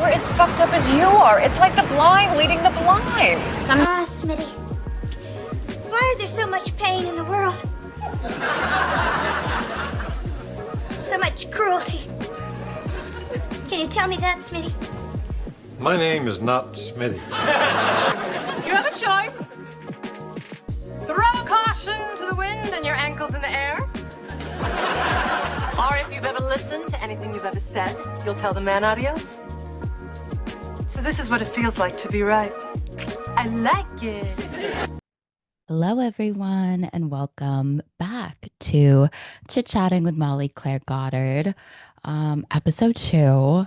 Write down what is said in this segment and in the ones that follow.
we're as fucked up as you are. It's like the blind leading the blind. Smitty. Why is there so much pain in the world? So much cruelty. Can you tell me that, Smitty? My name is not Smitty. You have a choice. Throw caution to the wind and your ankles in the air. Or if you've ever listened to anything you've ever said, you'll tell the man adios. So this is what it feels like to be right. I like it. Hello, everyone, and welcome back to Chit Chatting with Molly Claire Goddard, episode 2.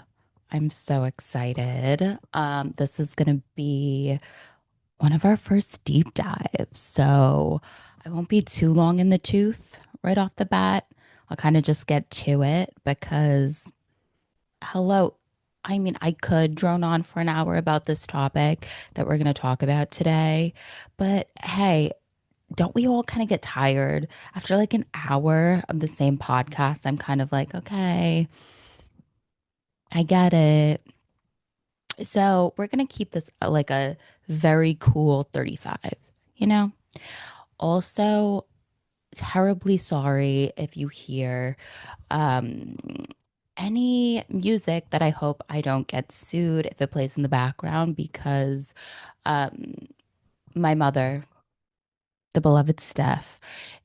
I'm so excited. This is going to be one of our first deep dives, so I won't be too long in the tooth right off the bat. I'll kind of just get to it because, I could drone on for an hour about this topic that we're going to talk about today, but hey, don't we all kind of get tired after like an hour of the same podcast? I'm kind of like, okay, I get it. So we're going to keep this like a very cool 35, you know? Also, terribly sorry if you hear any music that I hope I don't get sued if it plays in the background because my mother, the beloved Steph,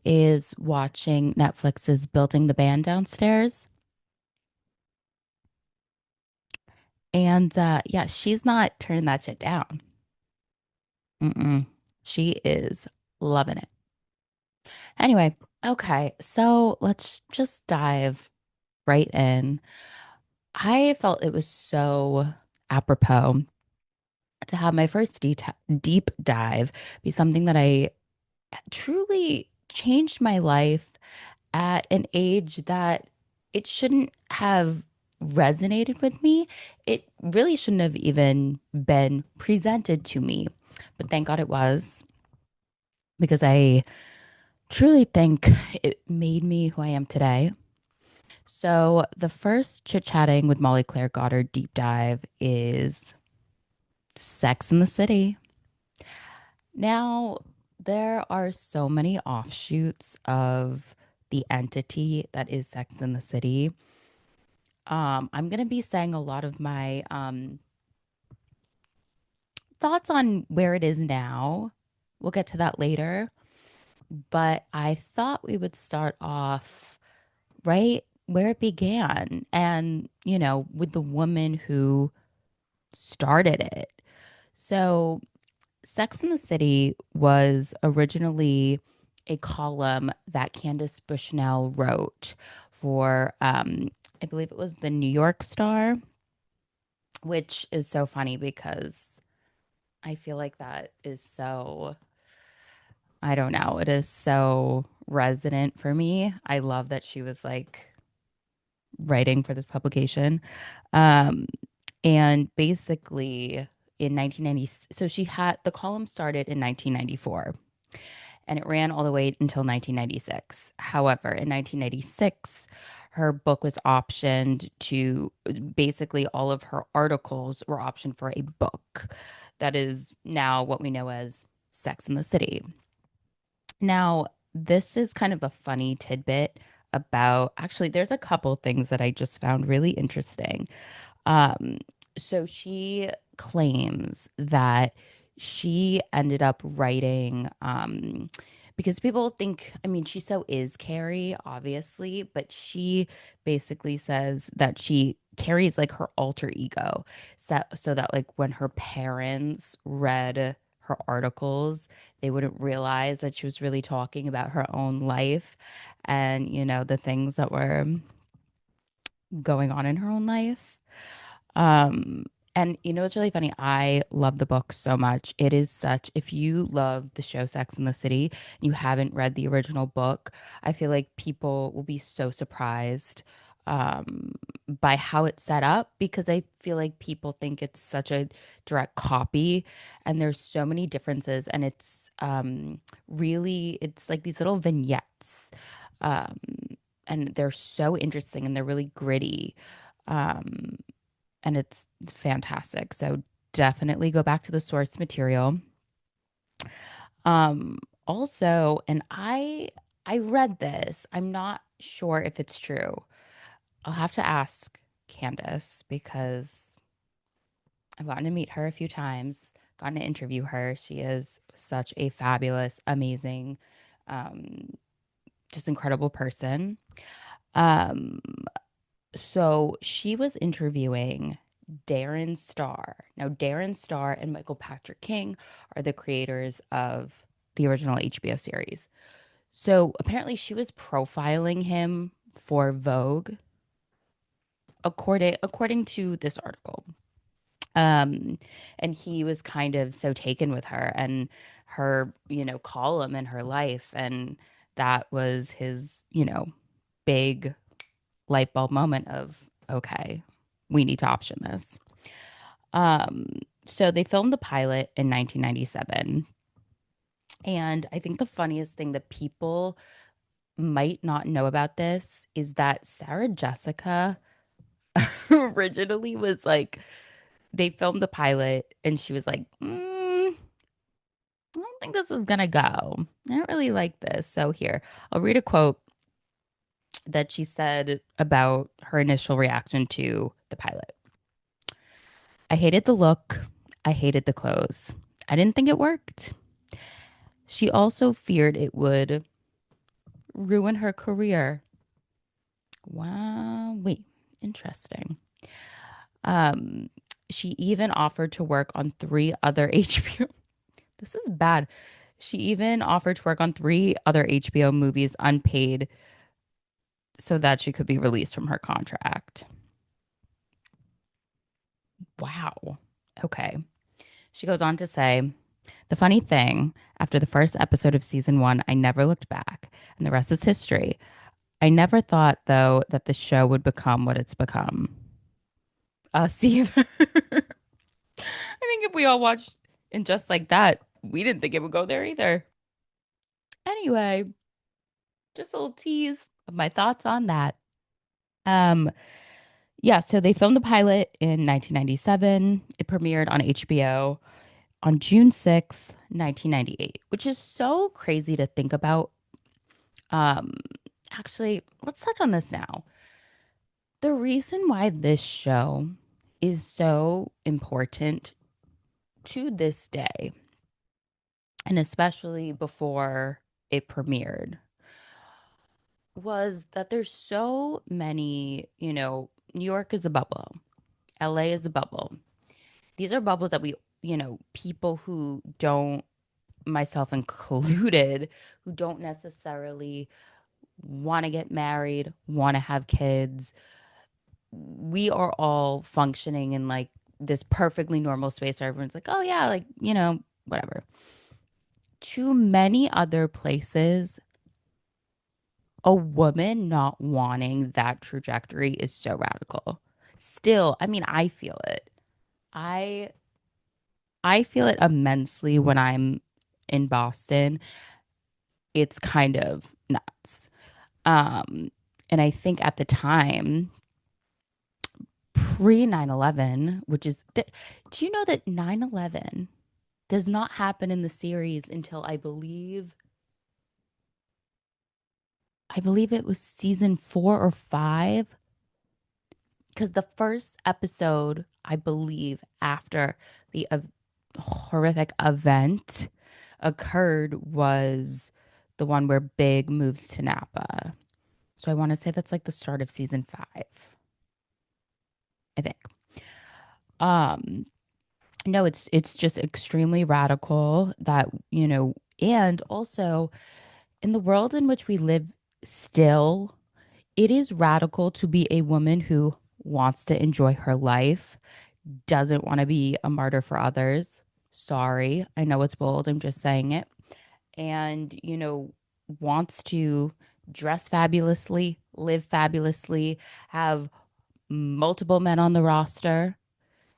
is watching Netflix's Building the Band downstairs. And yeah, she's not turning that shit down. She is loving it. Anyway, okay, so let's just dive right in. I felt it was so apropos to have my first deep dive be something that I truly changed my life at an age that it shouldn't have resonated with me. It really shouldn't have even been presented to me. But thank God it was, because I truly think it made me who I am today. So the first Chit Chatting with Molly Claire Goddard deep dive is Sex in the City. Now, there are so many offshoots of the entity that is Sex in the City. I'm going to be saying a lot of my thoughts on where it is now. We'll get to that later. But I thought we would start off right where it began and, you know, with the woman who started it. So, Sex in the City was originally a column that Candace Bushnell wrote for, I believe it was the New York Star, which is so funny because I feel like that is so, I don't know, it is so resonant for me. I love that she was like writing for this publication. Um, and basically in 1990, so she had the column started in 1994 and it ran all the way until 1996. However, in 1996, her book was optioned to basically all of her articles were optioned for a book that is now what we know as Sex in the City. Now, this is kind of a funny tidbit about actually, there's a couple things that I just found really interesting. Um, so she claims that she ended up writing because people think, I mean, she so is Carrie, obviously, but she basically says that she carries like her alter ego. So that like when her parents read her articles, they wouldn't realize that she was really talking about her own life and, you know, the things that were going on in her own life. Um, and you know, it's really funny. I love the book so much. It is such, if you love the show Sex in the City, and you haven't read the original book, I feel like people will be so surprised by how it's set up because I feel like people think it's such a direct copy and there's so many differences and it's really, it's like these little vignettes um, and they're so interesting and they're really gritty. Um, and it's fantastic. So definitely go back to the source material. Um, Also, and I read this. I'm not sure if it's true. I'll have to ask Candace because I've gotten to meet her a few times, gotten to interview her. She is such a fabulous, amazing, um, just incredible person. Um, so she was interviewing Darren Star. Now, Darren Star and Michael Patrick King are the creators of the original HBO series. So apparently she was profiling him for Vogue, according to this article. Um, and he was kind of so taken with her and her, column in her life. And that was his, big light bulb moment of, okay, we need to option this. Um, so they filmed the pilot in 1997. And I think the funniest thing that people might not know about this is that Sarah Jessica originally was like, they filmed the pilot and she was like, I don't think this is gonna go. I don't really like this. So here, I'll read a quote that she said about her initial reaction to the pilot. I hated the look. I hated the clothes. I didn't think it worked. She also feared it would ruin her career. Wow, wait, interesting. Um, she even offered to work on three other HBO. This is bad. She even offered to work on three other HBO movies unpaid so that she could be released from her contract. Wow. Okay. She goes on to say, the funny thing, after the first episode of season one, I never looked back, and the rest is history. I never thought, though, that the show would become what it's become. Us either. I think if we all watched and just like that, we didn't think it would go there either. Anyway, just a little tease of my thoughts on that. Um, yeah, so they filmed the pilot in 1997. It premiered on HBO on June 6th, 1998, which is so crazy to think about. Um, Actually, let's touch on this now. The reason why this show is so important to this day, and especially before it premiered, was that there's so many, New York is a bubble, LA is a bubble. These are bubbles that we, people who don't, myself included, who don't necessarily want to get married, want to have kids. We are all functioning in like this perfectly normal space where everyone's like, oh, yeah, like, whatever. Too many other places, a woman not wanting that trajectory is so radical. Still, I mean, I feel it. I I feel it immensely when I'm in Boston. It's kind of nuts. Um, and I think at the time, pre 9/11, which is, do you know that 9/11 does not happen in the series until I believe it was season 4 or 5? Because the first episode, I believe, after the horrific event occurred was the one where Big moves to Napa. So I want to say that's like the start of season 5, I think. Um, no, it's just extremely radical that, and also in the world in which we live still, it is radical to be a woman who wants to enjoy her life, doesn't want to be a martyr for others. Sorry, I know it's bold. I'm just saying it. And, wants to dress fabulously, live fabulously, have multiple men on the roster.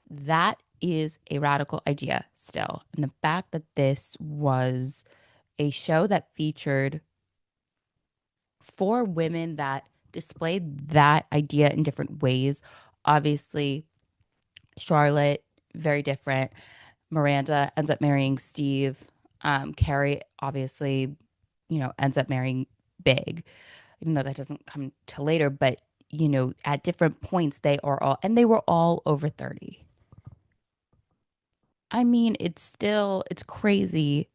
That is a radical idea still. And the fact that this was a show that featured 4 women that displayed that idea in different ways, obviously Charlotte, very different. Miranda ends up marrying Steve. Carrie obviously, ends up marrying Big, even though that doesn't come till later. But, at different points, they were all over 30. I mean, it's crazy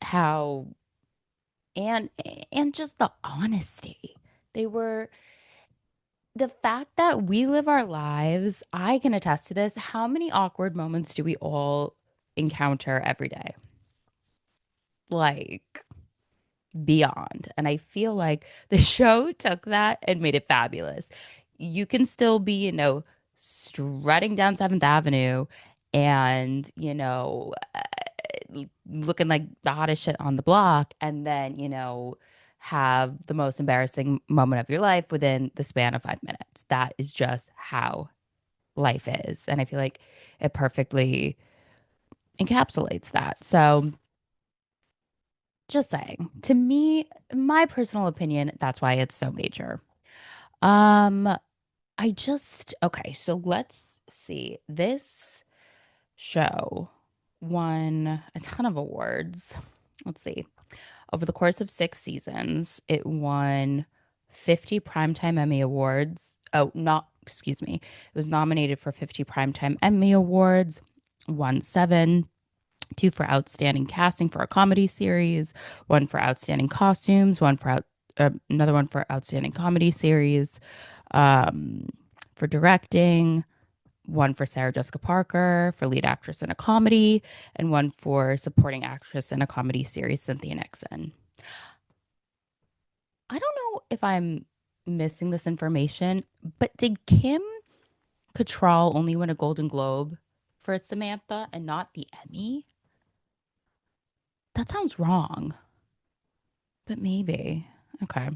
how, and, and just the honesty. They were, the fact that we live our lives, I can attest to this. How many awkward moments do we all encounter every day? Like, beyond. And I feel like the show took that and made it fabulous. You can still be, strutting down 7th Avenue and, looking like the hottest shit on the block, and then, have the most embarrassing moment of your life within the span of 5 minutes. That is just how life is. And I feel like it perfectly encapsulates that. So, just saying, to me, my personal opinion, that's why it's so major. Um, okay, so let's see. This show won a ton of awards. Let's see. Over the course of 6 seasons, it won 50 Primetime Emmy Awards. Oh, not, excuse me. It was nominated for 50 Primetime Emmy Awards, won seven, two for outstanding casting for a comedy series, one for outstanding costumes, another one for outstanding comedy series, um, for directing, one for Sarah Jessica Parker for lead actress in a comedy, and one for supporting actress in a comedy series, Cynthia Nixon. I don't know if I'm missing this information, but did Kim Cattrall only win a Golden Globe for Samantha and not the Emmy? That sounds wrong, but maybe. Okay.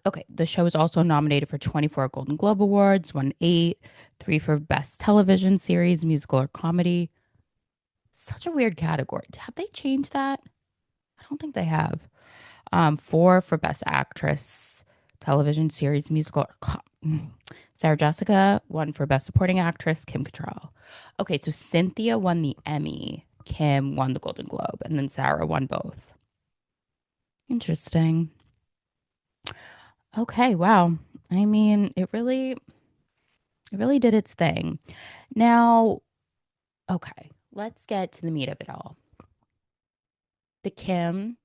Okay. The show was also nominated for 24 Golden Globe Awards, won eight, three for Best Television Series, Musical or Comedy. Such a weird category. Have they changed that? I don't think they have. Four for Best Actress, Television Series, Musical or Sarah Jessica, one for Best Supporting Actress, Kim Cattrall. Okay, so Cynthia won the Emmy, Kim won the Golden Globe, and then Sarah won both. Interesting. Okay, wow. I mean, it really did its thing. Now, okay, let's get to the meat of it all. The Kim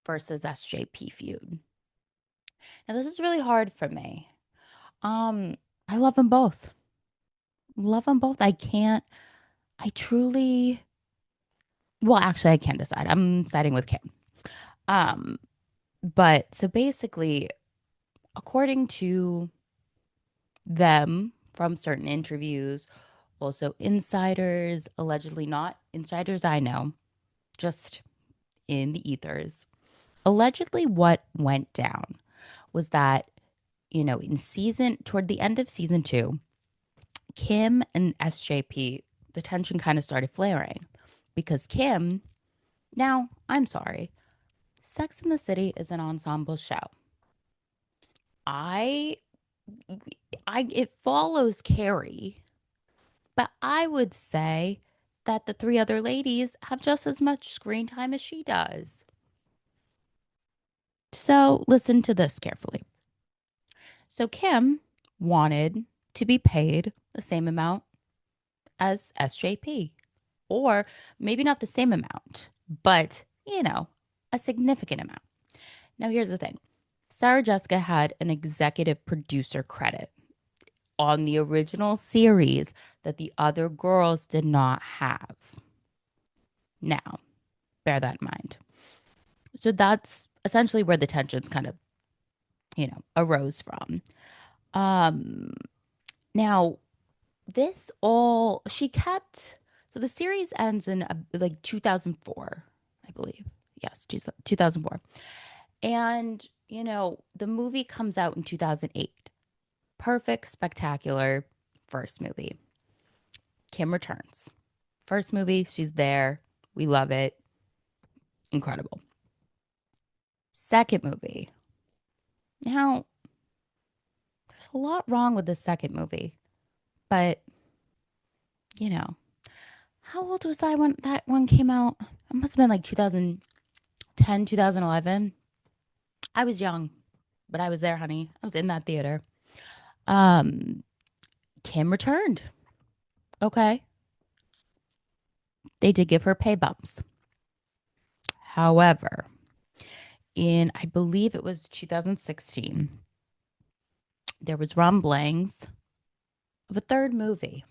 versus SJP feud. Now, this is really hard for me. Um, I love them both. Love them both. I truly, well, actually, I can't decide. I'm siding with Kim. Um, but so basically, according to them from certain interviews, also insiders, allegedly not insiders I know, just in the ethers. Allegedly, what went down was that, toward the end of season two, Kim and SJP, the tension kind of started flaring because Kim, now, I'm sorry, Sex in the City is an ensemble show. I, it follows Carrie, but I would say that the three other ladies have just as much screen time as she does. So listen to this carefully. So Kim wanted to be paid the same amount as SJP, or maybe not the same amount, but, a significant amount. Now, here's the thing. Sarah Jessica had an executive producer credit on the original series that the other girls did not have. Now, bear that in mind. So that's essentially where the tensions kind of, arose from. Um, Now, this all she kept. So the series ends in like 2004, I believe. Yes, 2004. And, the movie comes out in 2008. Perfect, spectacular first movie. Kim returns. First movie, she's there. We love it. Incredible. Second movie. Now, a lot wrong with the second movie. But, you know, how old was I when that one came out? It must have been like 2010, 2011. I was young, but I was there, honey. I was in that theater. Um, Kim returned. Okay. They did give her pay bumps. However, in I believe it was 2016, there was rumblings of a third movie.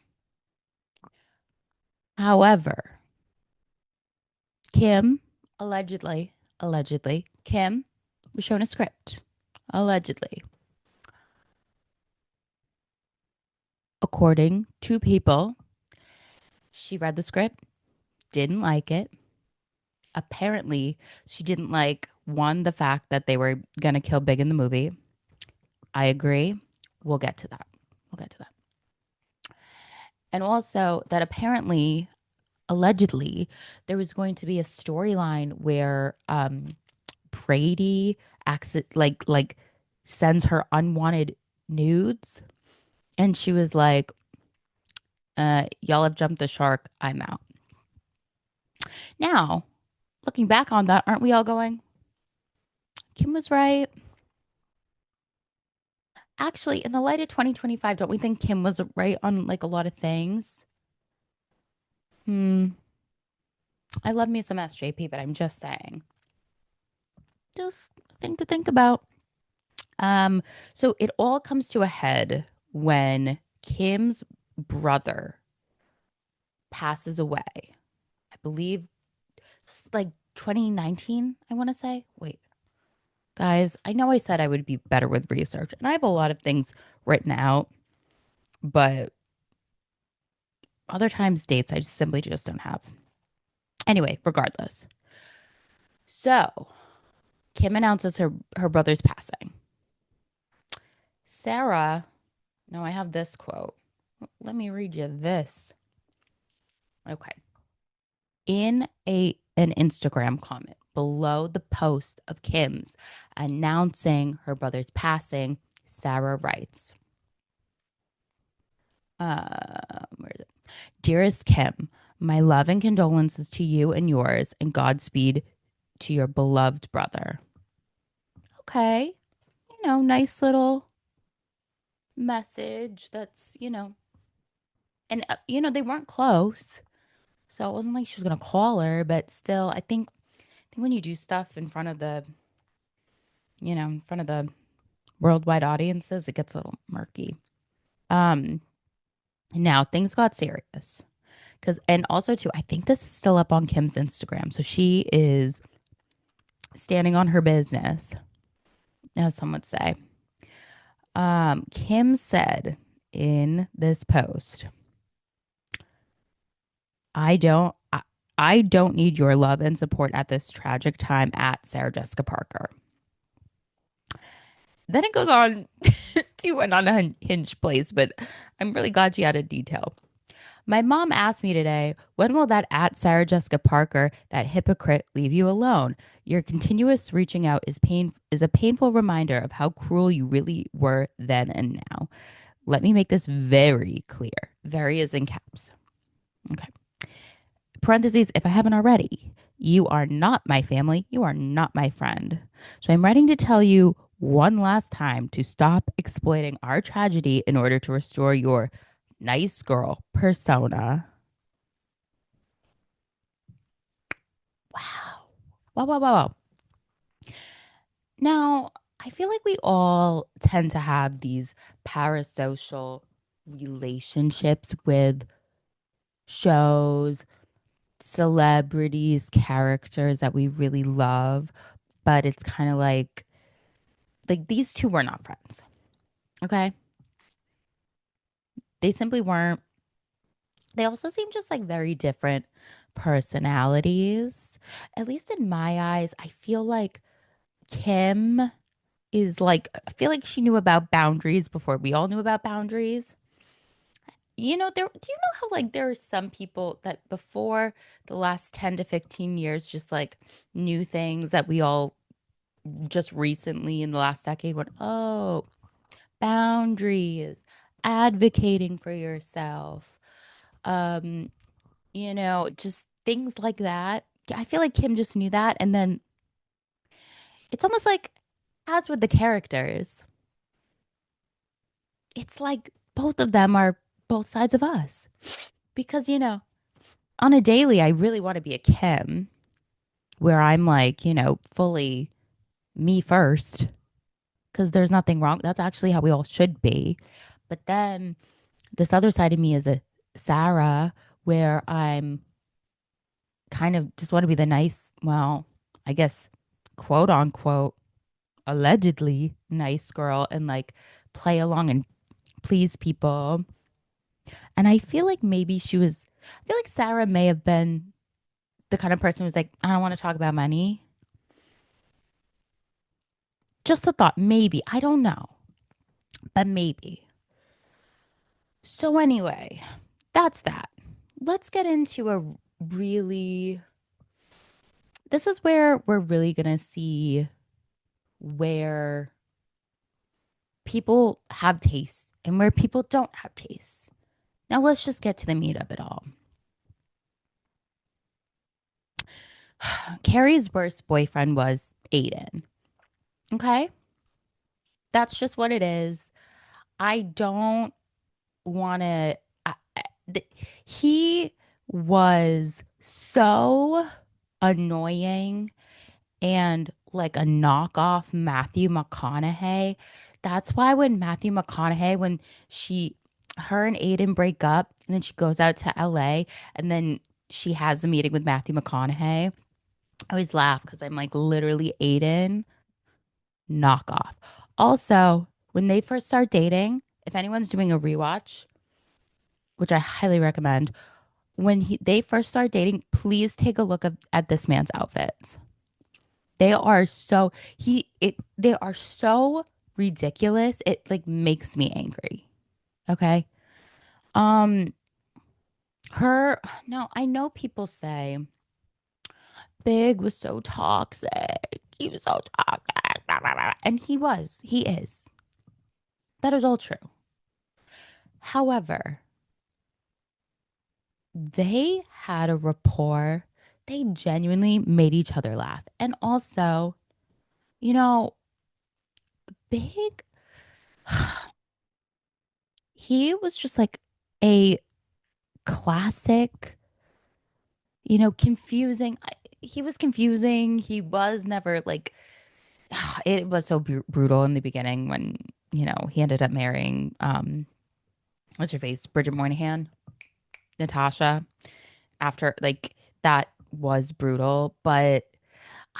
However, Kim allegedly, Kim was shown a script. Allegedly. According to people, she read the script, didn't like it. Apparently, she didn't like one, the fact that they were going to kill Big in the movie. I agree. We'll get to that. We'll get to that. And also that apparently, allegedly, there was going to be a storyline where Brady like sends her unwanted nudes, and she was like, y'all have jumped the shark, I'm out. Now, looking back on that, aren't we all going, Kim was right? Actually, in the light of 2025, don't we think Kim was right on like a lot of things? I love me some SJP, but I'm just saying. Just a thing to think about. So it all comes to a head when Kim's brother passes away. I believe it's like 2019, I want to say. Wait, guys, I know I said I would be better with research, and I have a lot of things written out, but other times dates I just simply just don't have. Anyway, regardless. So Kim announces her brother's passing. Sarah, no, I have this quote. Let me read you this. Okay. In an Instagram comment below the post of Kim's announcing her brother's passing, Sarah writes, where is it? Dearest Kim, my love and condolences to you and yours, and Godspeed to your beloved brother. Okay. Nice little message that's, and, they weren't close. So it wasn't like she was going to call her, but still, I think when you do stuff in front of the, in front of the worldwide audiences, it gets a little murky. Now things got serious. And also too, I think this is still up on Kim's Instagram. So she is standing on her business, as some would say. Kim said in this post, I don't need your love and support at this tragic time at Sarah Jessica Parker. Then it goes on to an unhinged place, but I'm really glad she added detail. My mom asked me today, when will that at Sarah Jessica Parker, that hypocrite, leave you alone? Your continuous reaching out is a painful reminder of how cruel you really were then and now. Let me make this very clear. Very is in caps. Okay. Parentheses, if I haven't already, you are not my family. You are not my friend. So I'm writing to tell you one last time to stop exploiting our tragedy in order to restore your nice girl persona. Wow. Wow, wow, wow, wow. Now, I feel like we all tend to have these parasocial relationships with shows, celebrities, characters that we really love, but it's kind of like these two were not friends. Okay? They simply weren't. They also seem just like very different personalities. At least in my eyes, I feel like Kim is like, I feel like she knew about boundaries before we all knew about boundaries. Do you know how like there are some people that before the last 10 to 15 years just like knew things that we all just recently in the last decade went, oh, boundaries, advocating for yourself, um, just things like that. I feel like Kim just knew that. And then it's almost like, as with the characters, it's like both of them are both sides of us. Because, on a daily, I really want to be a Kim where I'm like, fully me first, because there's nothing wrong. That's actually how we all should be. But then this other side of me is a Sarah where I'm kind of just want to be the nice, well, I guess, quote unquote, allegedly nice girl and like play along and please people. And I feel like I feel like Sarah may have been the kind of person who's like, I don't want to talk about money. Just a thought, maybe. I don't know, but maybe. So, anyway, that's that. Let's get into a really, this is where we're really going to see where people have taste and where people don't have taste. Now, let's just get to the meat of it all. Carrie's worst boyfriend was Aiden. Okay. That's just what it is. I don't want to. He was so annoying and like a knockoff Matthew McConaughey. That's why when Matthew McConaughey, when her and Aiden break up, and then she goes out to LA, and then she has a meeting with Matthew McConaughey, I always laugh because I'm like, literally, Aiden, knockoff. Also, when they first start dating, if anyone's doing a rewatch, which I highly recommend, when they first start dating, please take a look at this man's outfits. They are so they are so ridiculous. It like makes me angry. Okay. Um her no, I know people say Big was so toxic. He was so toxic. Blah, blah, blah. And he is. That is all true. However, they had a rapport. They genuinely made each other laugh. And also, you know, Big, he was just like a classic, confusing. He was confusing. He was never like, it was so brutal in the beginning when, he ended up marrying, what's her face? Bridget Moynihan, Natasha. After, like, that was brutal. But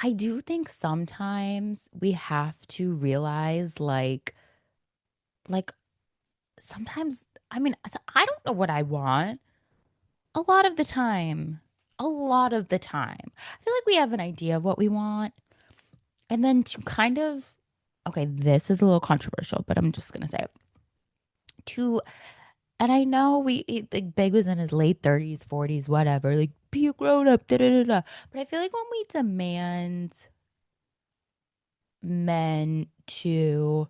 I do think sometimes we have to realize, like, sometimes, I mean, I don't know what I want a lot of the time. A lot of the time. I feel like we have an idea of what we want. And then to kind of, okay, this is a little controversial, but I'm just going to say it. And I know like Big was in his late 30s, 40s, whatever, like be a grown up, da da da da. But I feel like when we demand men to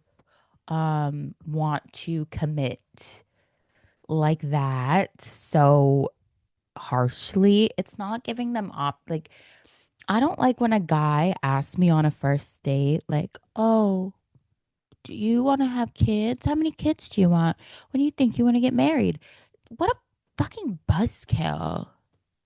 want to commit like that so harshly, it's not giving them up. Like, I don't like when a guy asks me on a first date, like, oh, do you want to have kids? How many kids do you want? When do you think you want to get married? What a fucking buzzkill.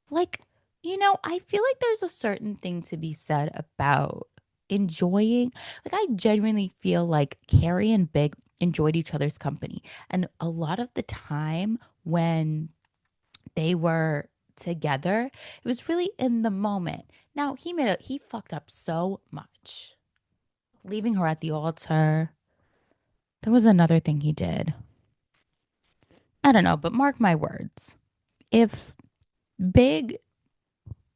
Like, I feel like there's a certain thing to be said about enjoying. Like, I genuinely feel like Carrie and Big enjoyed each other's company. And a lot of the time when they were together, it was really in the moment. Now, he fucked up so much. Leaving her at the altar. There was another thing he did. I don't know, but mark my words. If Big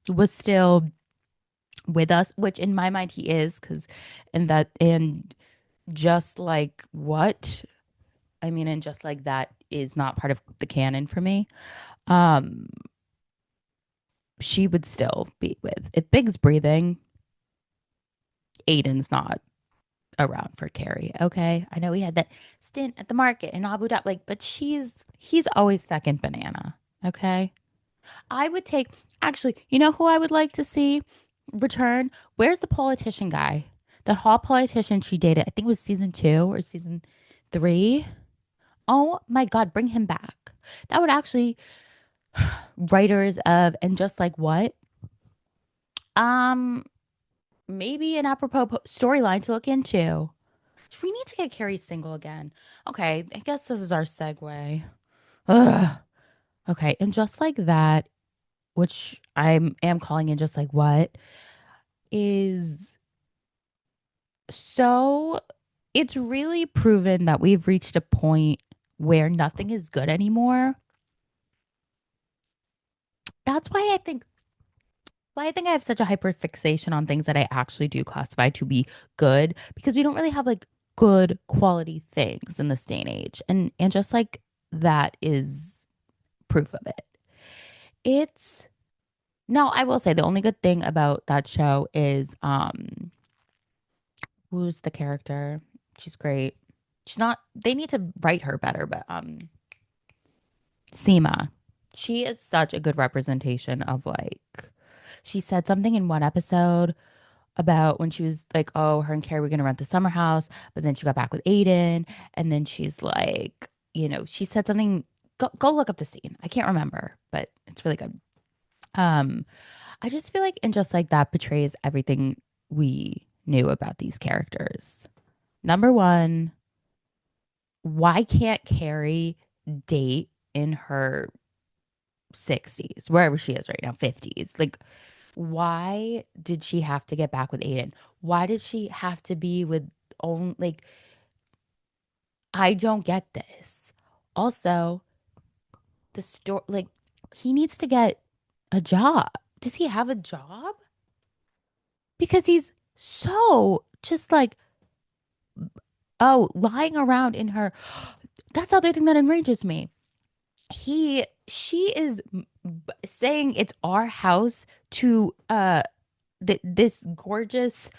was still with us, which in my mind he is, and just like what? I mean, and just like that is not part of the canon for me. Um, she would still be with. If Big's breathing, Aiden's not. around for Carrie. Okay. I know we had that stint at the market in Abu Dhabi, like, but he's always second banana. Okay. I would take, actually, you know who I would like to see return? Where's the politician guy? That hot politician she dated, I think it was season 2 or season 3. Oh my God, bring him back. That would actually, writers of, and just like what? Um, Maybe an apropos storyline to look into. We need to get Carrie single again. Okay, I guess this is our segue. Ugh. Okay, and just like that, which I am calling in just like what, is so it's really proven that we've reached a point where nothing is good anymore. That's why I think I have such a hyper fixation on things that I actually do classify to be good, because we don't really have like good quality things in this day and age. And just like that is proof of it. It's No, I will say the only good thing about that show is who's the character? She's great. She's not They need to write her better, but Seema. She is such a good representation of like she said something in one episode about when she was like, oh, her and Carrie were gonna rent the summer house, but then she got back with Aiden, and then she's like, she said something. Go look up the scene. I can't remember, but it's really good. Um, I just feel like, and just like that betrays everything we knew about these characters. Number one, why can't Carrie date in her 60s, wherever she is right now, 50s? Like, why did she have to get back with Aiden? Why did she have to be with only, like, I don't get this. Also, the story, like, he needs to get a job. Does he have a job? Because he's so just like, oh, lying around in her. That's the other thing that enrages me. She is saying it's our house to this gorgeous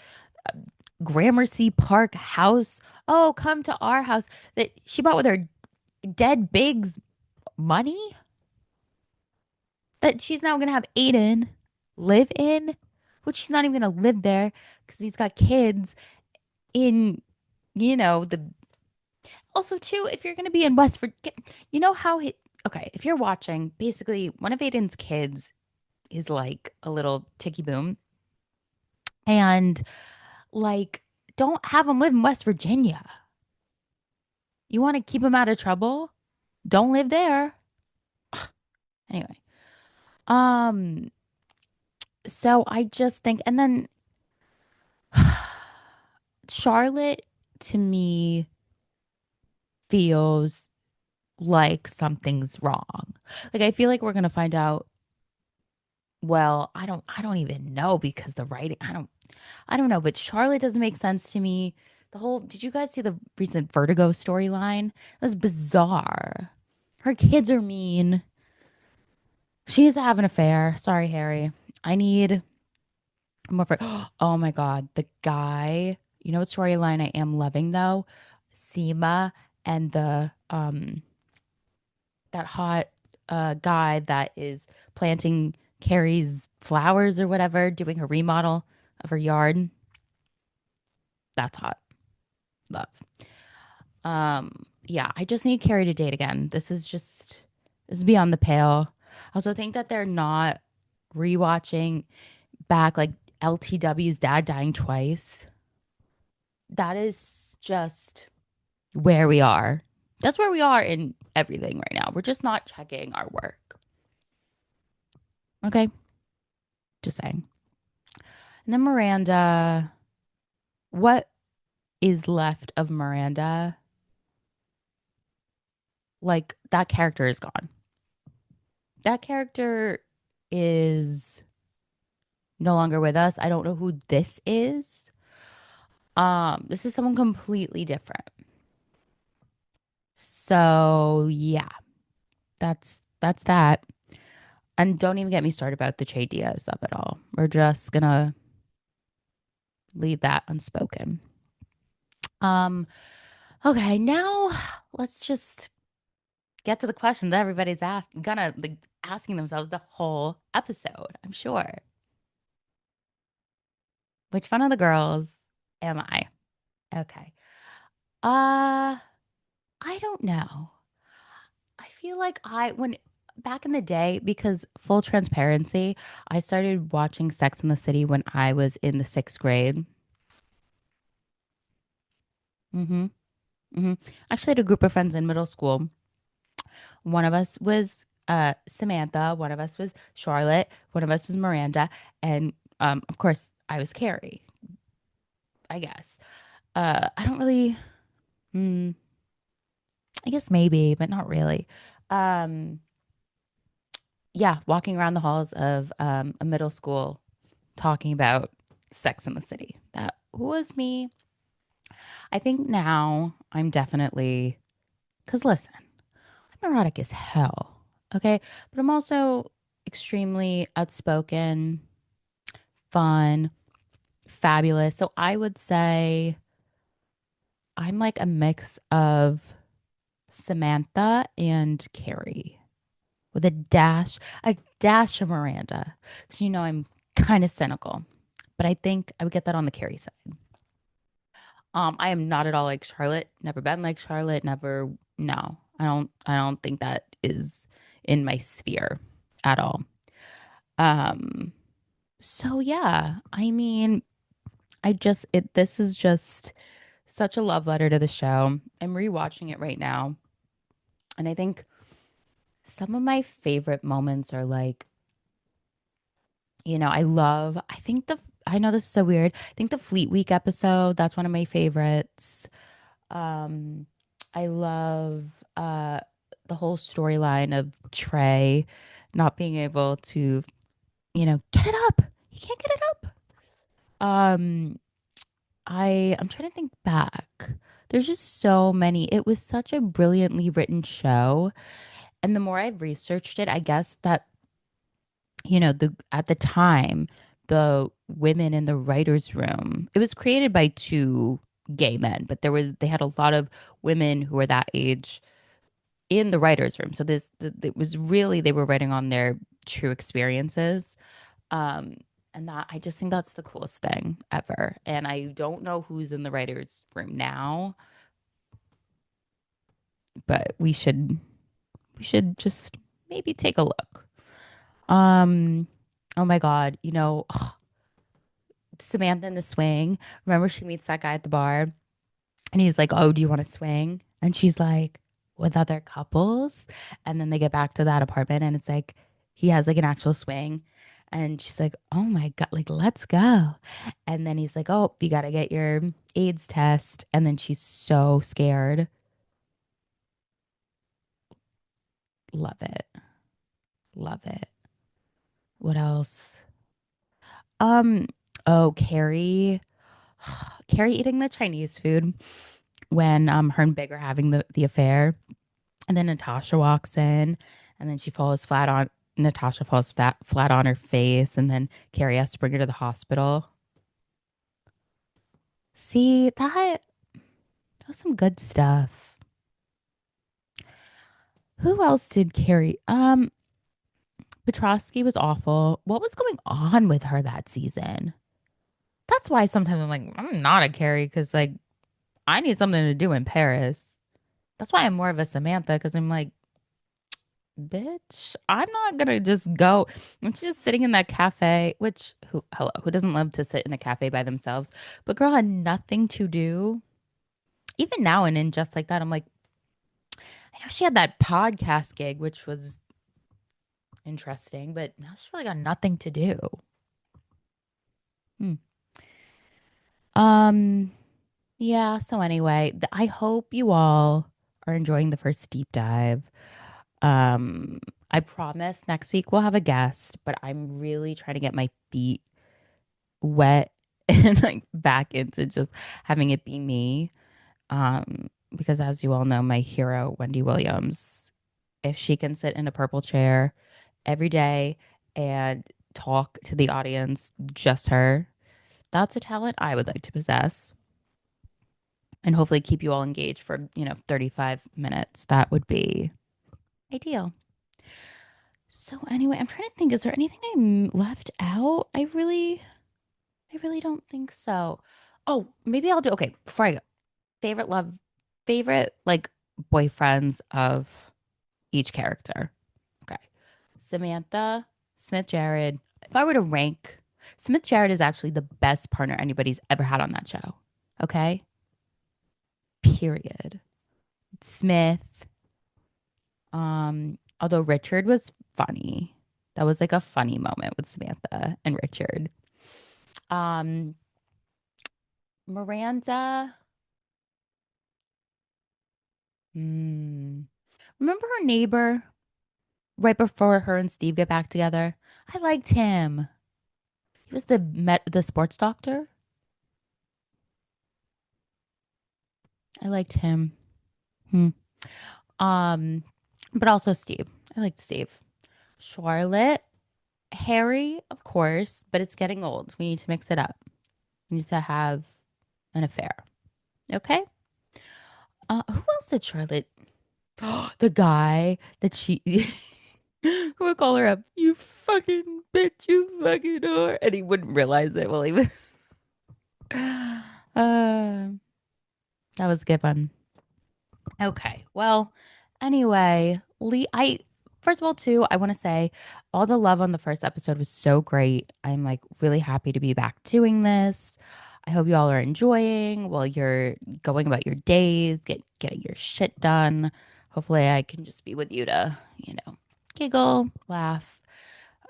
Gramercy Park house. Oh, come to our house that she bought with her dead Big's money, that she's now gonna have Aiden live in, which she's not even gonna live there because he's got kids in, the also too, if you're gonna be in West Virginia, you know how he okay, if you're watching, basically one of Aiden's kids is like a little ticky boom. And like, don't have him live in West Virginia. You want to keep him out of trouble? Don't live there. Anyway. Um, so I just think, and then Charlotte to me feels like something's wrong. Like I feel like we're gonna find out. Well, I don't even know because the writing, I don't know, but Charlotte doesn't make sense to me. Did you guys see the recent Vertigo storyline? It was bizarre. Her kids are mean. She needs to have an affair. Sorry, Harry. I need more for. Oh my God. The guy, you know what storyline I am loving though? Seema and that hot guy that is planting Carrie's flowers or whatever, doing her remodel of her yard. That's hot. Love. Yeah, I just need Carrie to date again. This is beyond the pale. I also think that they're not rewatching back like LTW's dad dying twice. That is just where we are. That's where we are in everything right now. We're just not checking our work. Okay. Just saying. And then Miranda, what is left of Miranda? Like that character is gone. That character is no longer with us. I don't know who this is. This is someone completely different. So yeah, that's that. And don't even get me started about the Che Diaz of it all. We're just gonna leave that unspoken. Um, okay, now let's just get to the question that everybody's gonna like asking themselves the whole episode, I'm sure. Which one of the girls am I? Okay. Uh, I don't know. I feel like when back in the day, because full transparency, I started watching Sex in the City when I was in the sixth grade. Mm-hmm. Mm-hmm. Actually, had a group of friends in middle school. One of us was Samantha, one of us was Charlotte, one of us was Miranda, and of course, I was Carrie, I guess. I don't really, mm, I guess maybe, but not really. Um, yeah, walking around the halls of a middle school talking about Sex in the City. That was me. I think now I'm definitely, because listen, I'm neurotic as hell. Okay. But I'm also extremely outspoken, fun, fabulous. So I would say I'm like a mix of Samantha and Carrie with a dash of Miranda. Because you know I'm kind of cynical, but I think I would get that on the Carrie side. I am not at all like Charlotte. Never been like Charlotte. Never. No, I don't think that is in my sphere at all. Um. So yeah, I mean, This is just such a love letter to the show. I'm rewatching it right now, and I think some of my favorite moments are like, I think I know this is so weird. I think the Fleet Week episode, that's one of my favorites. Um, I love the whole storyline of Trey not being able to, get it up. He can't get it up. Um, I'm trying to think back. There's just so many. It was such a brilliantly written show. And the more I've researched it, I guess that, the at the time, the women in the writers' room, it was created by two gay men, but they had a lot of women who were that age in the writers' room. So it was really they were writing on their true experiences. Um, and that I just think that's the coolest thing ever. And I don't know who's in the writers' room now, but we should just maybe take a look. Um, oh my God, Samantha in the swing. Remember she meets that guy at the bar and he's like, "Oh, do you want to swing?" And she's like, "With other couples?" And then they get back to that apartment and it's like he has like an actual swing. And she's like, "Oh my God, like let's go." And then he's like, "Oh, you got to get your AIDS test." And then she's so scared. Love it. Love it. What else? Um, oh, Carrie eating the Chinese food when her and Big are having the affair. And then Natasha walks in and then Natasha falls flat on her face. And then Carrie has to bring her to the hospital. See, that was some good stuff. Who else did Carrie? Petrovsky was awful. What was going on with her that season? That's why sometimes I'm like, I'm not a Carrie because like I need something to do in Paris. That's why I'm more of a Samantha because I'm like, bitch, I'm not gonna just go. I'm just sitting in that cafe, who doesn't love to sit in a cafe by themselves? But girl had nothing to do. Even now and in just like that, I'm like, I know she had that podcast gig, which was interesting, but now she's really got nothing to do. Hmm. Um, yeah, so anyway, I hope you all are enjoying the first deep dive. Um, I promise next week we'll have a guest, but I'm really trying to get my feet wet and like back into just having it be me. Because as you all know, my hero, Wendy Williams, if she can sit in a purple chair every day and talk to the audience, just her, that's a talent I would like to possess. and hopefully keep you all engaged for, 35 minutes. That would be ideal. So anyway, I'm trying to think, is there anything left out? I really don't think so. Oh, maybe I'll do, okay, before I go. Favorite love, favorite like boyfriends of each character. Okay. Samantha, Smith Jared. If I were to rank, Smith Jared is actually the best partner anybody's ever had on that show. Okay. Period. Smith. Although Richard was funny. That was like a funny moment with Samantha and Richard. Um, Miranda. Remember her neighbor right before her and Steve get back together? I liked him. He was the sports doctor. I liked him. Hmm. Um, but also Steve. I liked Steve. Charlotte, Harry, of course, but it's getting old. We need to mix it up. We need to have an affair. Okay. Who else did Charlotte? The guy that she who would call her up, you fucking bitch, you fucking whore, and he wouldn't realize it while he was. uh, that was a good one. Okay. Well, anyway, Lee, I first of all, too, I want to say all the love on the first episode was so great. I'm like really happy to be back doing this. I hope you all are enjoying while you're going about your days, getting your shit done. Hopefully, I can just be with you to, giggle, laugh.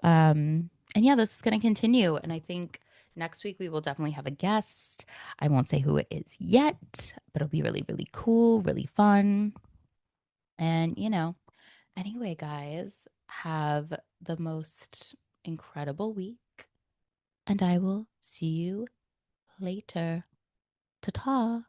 And yeah, this is going to continue. And I think next week we will definitely have a guest. I won't say who it is yet, but it'll be really, really cool, really fun. And, anyway, guys, have the most incredible week. And I will see you later. Ta ta.